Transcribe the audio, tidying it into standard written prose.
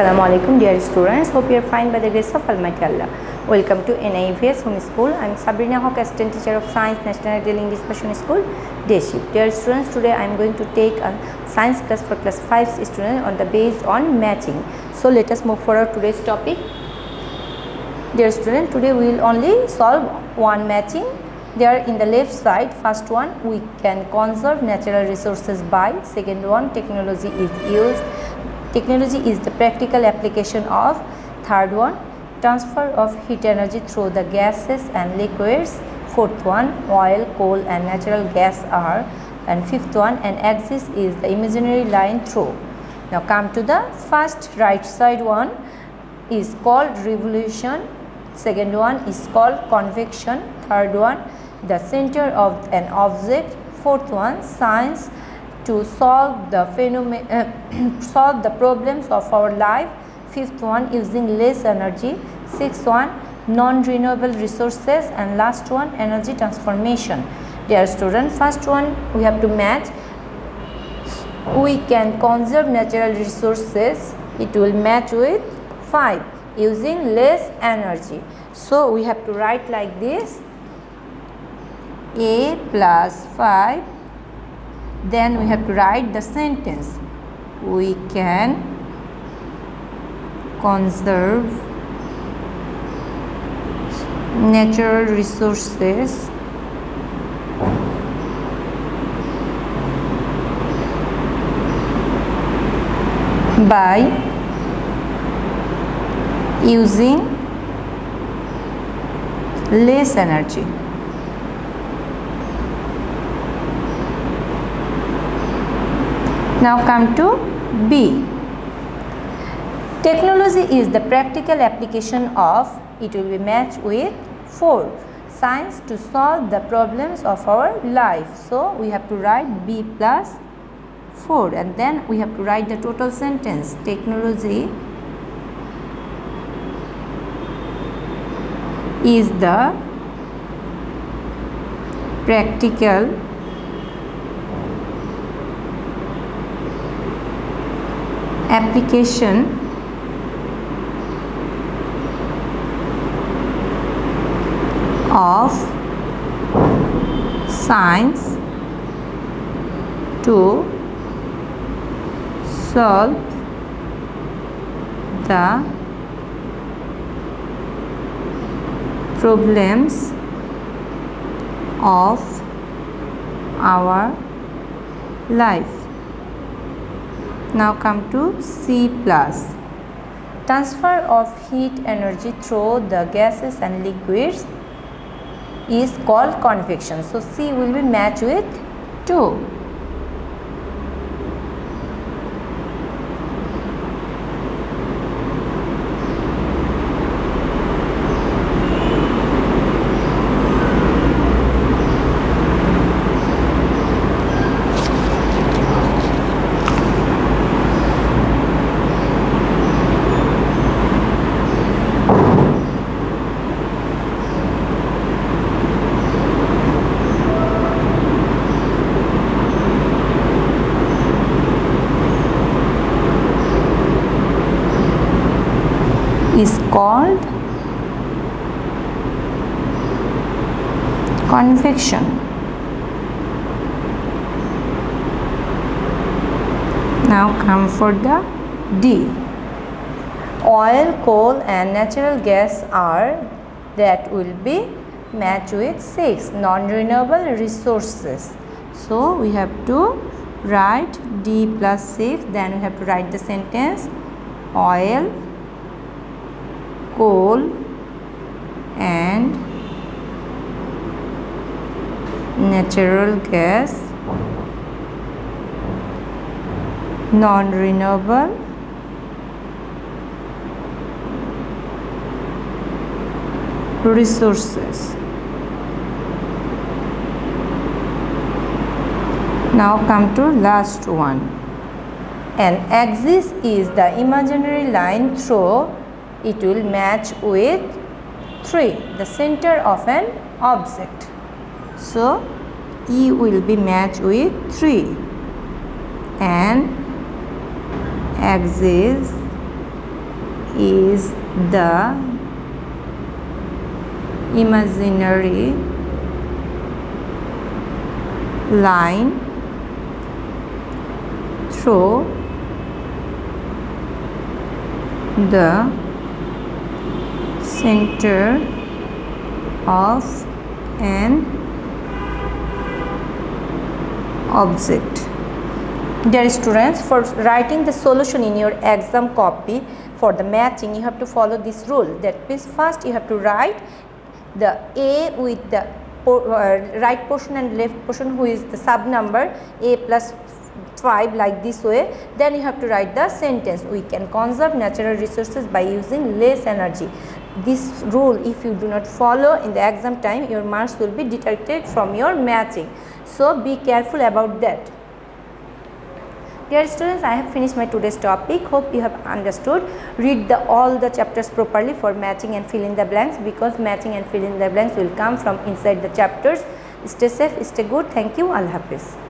Assalamu alaikum dear students, hope you are fine by the grace of Almighty Allah. Welcome to NIVS Home School. I am Sabrina Haq, assistant teacher of Science, National Ideal English Version School, Day Shift. Dear students, today I am going to take a science class for class 5 students on the based on matching. So let us move forward to today's topic. Dear students, today we will only solve one matching. There in the left side, first one, we can conserve natural resources by. Second one, technology is used. Technology is the practical application of. Third one, transfer of heat energy through the gases and liquids. Fourth one, oil, coal and natural gas are. And fifth one, an axis is the imaginary line through. Now come to the first right side one is called revolution. Second one is called convection. Third one, the center of an object. Fourth one, science to solve the solve the problems of our life. Fifth one, using less energy. Sixth one, non-renewable resources, and last one, energy transformation. Dear student, first one we have to match. We can conserve natural resources. It will match with 5, using less energy. So we have to write like this: A plus 5. Then we have to write the sentence: we can conserve natural resources by using less energy. Now come to B. Technology is the practical application of. It will be matched with 4. Science to solve the problems of our life. So we have to write B plus 4, and then we have to write the total sentence: technology is the practical application of science to solve the problems of our life. Now come to C plus. Transfer of heat energy through the gases and liquids is called convection. So C will be matched with 2. Is called convection. Now come for the D. Oil, coal and natural gas are. That will be matched with 6, non-renewable resources. So we have to write D plus 6. Then we have to write the sentence: oil, coal and natural gas, non-renewable resources. Now come to last one. An axis is the imaginary line through. It will match with 3, the center of an object. So E will be matched with 3, and axis is the imaginary line through the center of an object. Dear students, for writing the solution in your exam copy for the matching, you have to follow this rule. That means first you have to write the A with the right portion and left portion, who is the sub number A plus 5, like this way. Then you have to write the sentence, we can conserve natural resources by using less energy. This rule, if you do not follow in the exam time, your marks will be deducted from your matching. So be careful about that. Dear students, I have finished my today's topic. Hope you have understood. Read all the chapters properly for matching and fill in the blanks, because matching and fill in the blanks will come from inside the chapters. Stay safe, stay good. Thank you. Allah Hafiz.